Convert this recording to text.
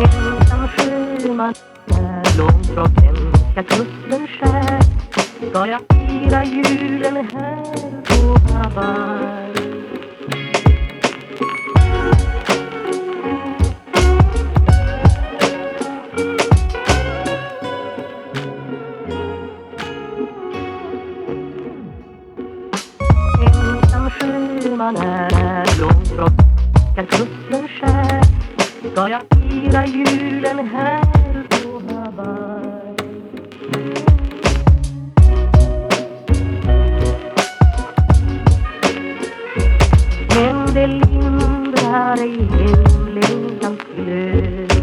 Ensam sjöman är långt från svenska kusten skär. Ska jag fira julen här på Hawaii? Ensam sjöman är långt från svenska kusten skär. Ska jag fira julen här på Hawaii? Men det lindrar ej hemlängtans glöd.